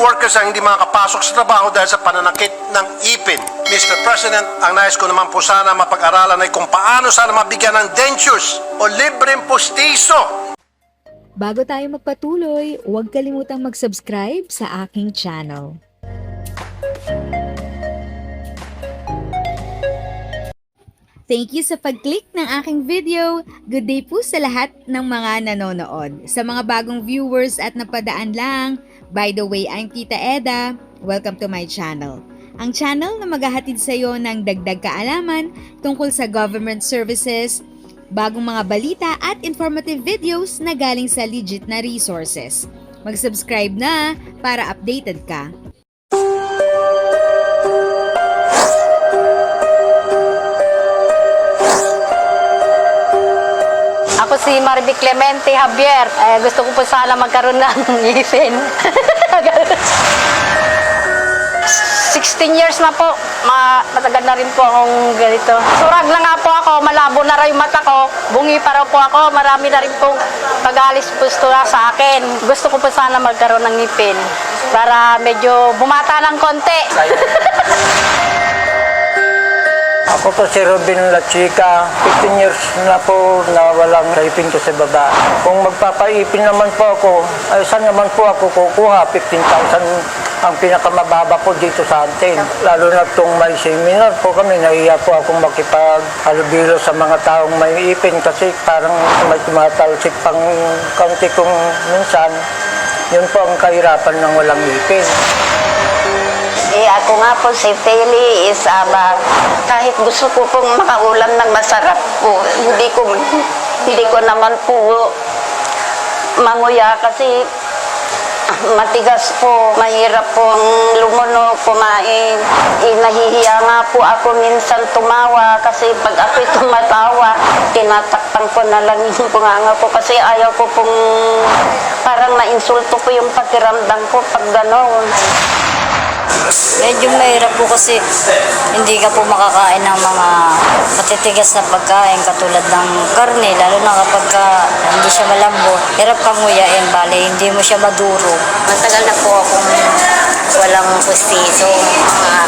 workers ang hindi makakapasok sa trabaho dahil sa pananakit ng ipin. Mr. President, ang nais ko naman po sana mapag-aralan ay kung paano sana mabigyan ng dentures o libreng postiso. Bago tayo magpatuloy, huwag kalimutang mag-subscribe sa aking channel. Thank you sa pag-click ng aking video. Good day po sa lahat ng mga nanonood. Sa mga bagong viewers at napadaan lang, by the way, I'm Tita Eda. Welcome to my channel. Ang channel na maghahatid sa iyo ng dagdag kaalaman tungkol sa government services, bagong mga balita at informative videos na galing sa legit na resources. Mag-subscribe na para updated ka. Ako si Maribel Clemente Javier. Gusto ko po sana magkaroon ng ngipin. 16 years na po. Matagal na rin po akong ganito. Surag na nga po ako. Malabo na rin yung mata ko. Bungi pa raw po ako. Marami na rin po pag-alis pusto na sa akin. Gusto ko po sana magkaroon ng ngipin para medyo bumata ng konti. Ako po si Robin Lachica, 15 years na po na walang ipin ko sa baba. Kung magpapaipin naman po ako, ay saan naman po ako kukuha? 15,000 ang pinakamababa po dito sa atin. Lalo na itong may seminar po kami, nahiya po akong makipag-halubilo sa mga taong may ipin kasi parang may tumatalsik pang kaunti kong minsan. Yun po ang kahirapan ng walang ipin. Ako nga po si Feli Isaba. Kahit gusto ko pong makaulam ng masarap po, hindi ko naman po manguya kasi matigas po, mahirap pong lumunok, kumain. Nahihiya nga po ako minsan tumawa kasi pag ako'y tumatawa, tinatakpan ko na lang yung bunganga ko kasi ayaw ko pong parang na-insulto ko yung pakiramdam ko pag gano'n. Medyo mahirap po kasi hindi ka po makakain ng mga matitigas na pagkain katulad ng karne, lalo na kapag hindi siya malambot. Hirap kang nguyain, bale, hindi mo siya maduro. Matagal na po akong walang pustiso. Mga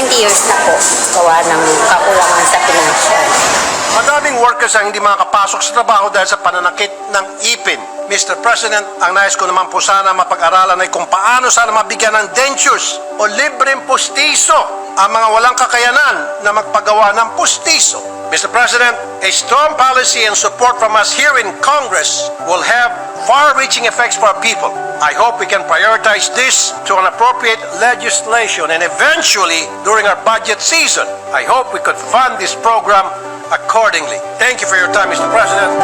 20 years na po gawa ng kakulangan sa pinansyal. Madaming workers ang hindi makakapasok sa trabaho dahil sa pananakit ng ipin. Mr. President, ang nais ko naman po sana mapag-aralan ay kung paano sana mabigyan ng dentures o libreng postiso ang mga walang kakayanan na magpagawa ng postiso. Mr. President, a strong policy and support from us here in Congress will have far-reaching effects for our people. I hope we can prioritize this to an appropriate legislation and eventually during our budget season. I hope we could fund this program accordingly. Thank you for your time, Mr. President.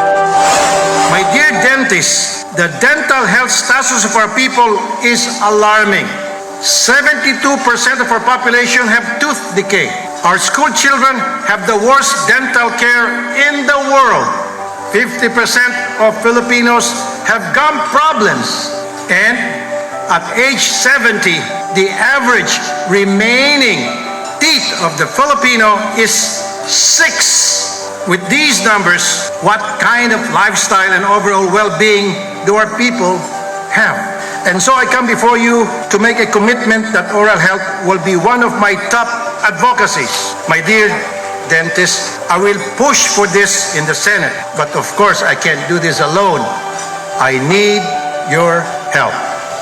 My dear dentists, the dental health status of our people is alarming. 72% of our population have tooth decay. Our school children have the worst dental care in the world. 50% of Filipinos have gum problems. And at age 70, the average remaining teeth of the Filipino is 6. With these numbers, what kind of lifestyle and overall well-being do our people have? And so I come before you to make a commitment that oral health will be one of my top advocacies. My dear dentists, I will push for this in the Senate, but of course I can't do this alone. I need your help.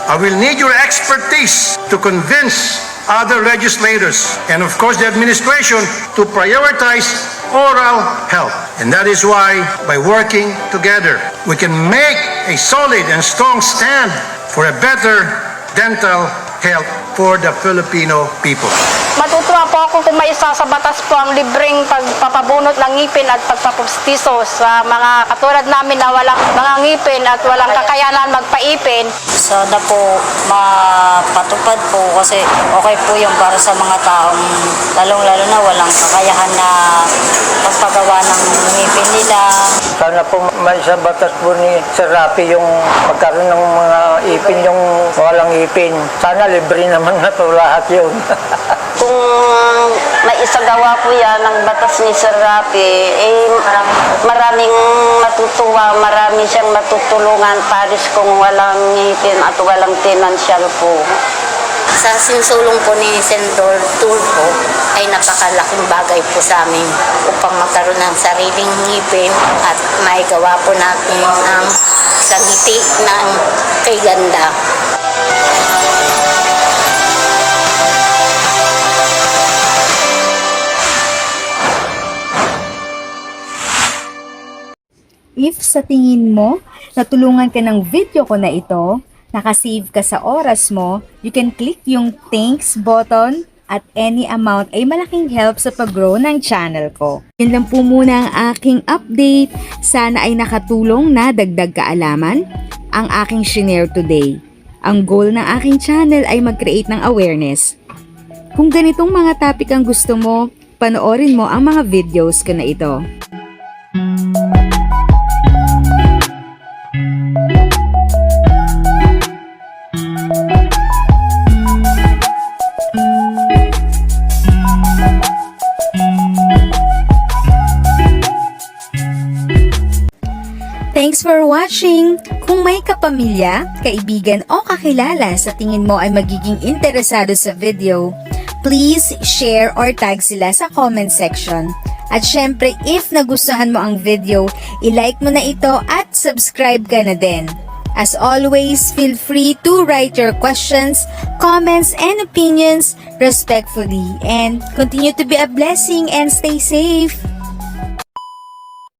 I will need your expertise to convince other legislators and of course the administration to prioritize oral health. And that is why by working together we can make a solid and strong stand for a better dental health for the Filipino people. Matutuwa po ako kung may isa sa batas po ang libreng pagpapabunot ng ngipin at pagpapustiso sa mga katulad namin na walang mga ngipin at walang kakayanan magpaipin. Sana po mapatupad po kasi okay po yung para sa mga taong lalong-lalo na walang kakayahan na pagpagawa ng ngipin nila. Sana po may sa batas po ni Sir Rafi yung magkaroon ng mga ipin, yung walang ipin. Sana libre naman na po lahat yun. Kung maisagawa po yan ng batas ni Sir Rafi, maraming matutuwa, marami siyang matutulungan paris kung walang ngipin at walang financial po. Sa sinsulong po ni Senador Tulfo ay napakalaking bagay po sa amin upang magkaroon ng sariling ngipin at maigawa po natin ang isang ngiti ng kay ganda. If sa tingin mo, natulungan ka ng video ko na ito, nakasave ka sa oras mo, you can click yung thanks button at any amount ay malaking help sa pag-grow ng channel ko. Yun lang po muna ang aking update. Sana ay nakatulong na dagdag kaalaman ang aking shinare today. Ang goal ng aking channel ay mag-create ng awareness. Kung ganitong mga topic ang gusto mo, panoorin mo ang mga videos ko na ito. Thanks for watching! Kung may kapamilya, kaibigan o kakilala sa tingin mo ay magiging interesado sa video, please share or tag sila sa comment section. At syempre, if nagustuhan mo ang video, i-like mo na ito at subscribe ka na din. As always, feel free to write your questions, comments, and opinions respectfully. And continue to be a blessing and stay safe!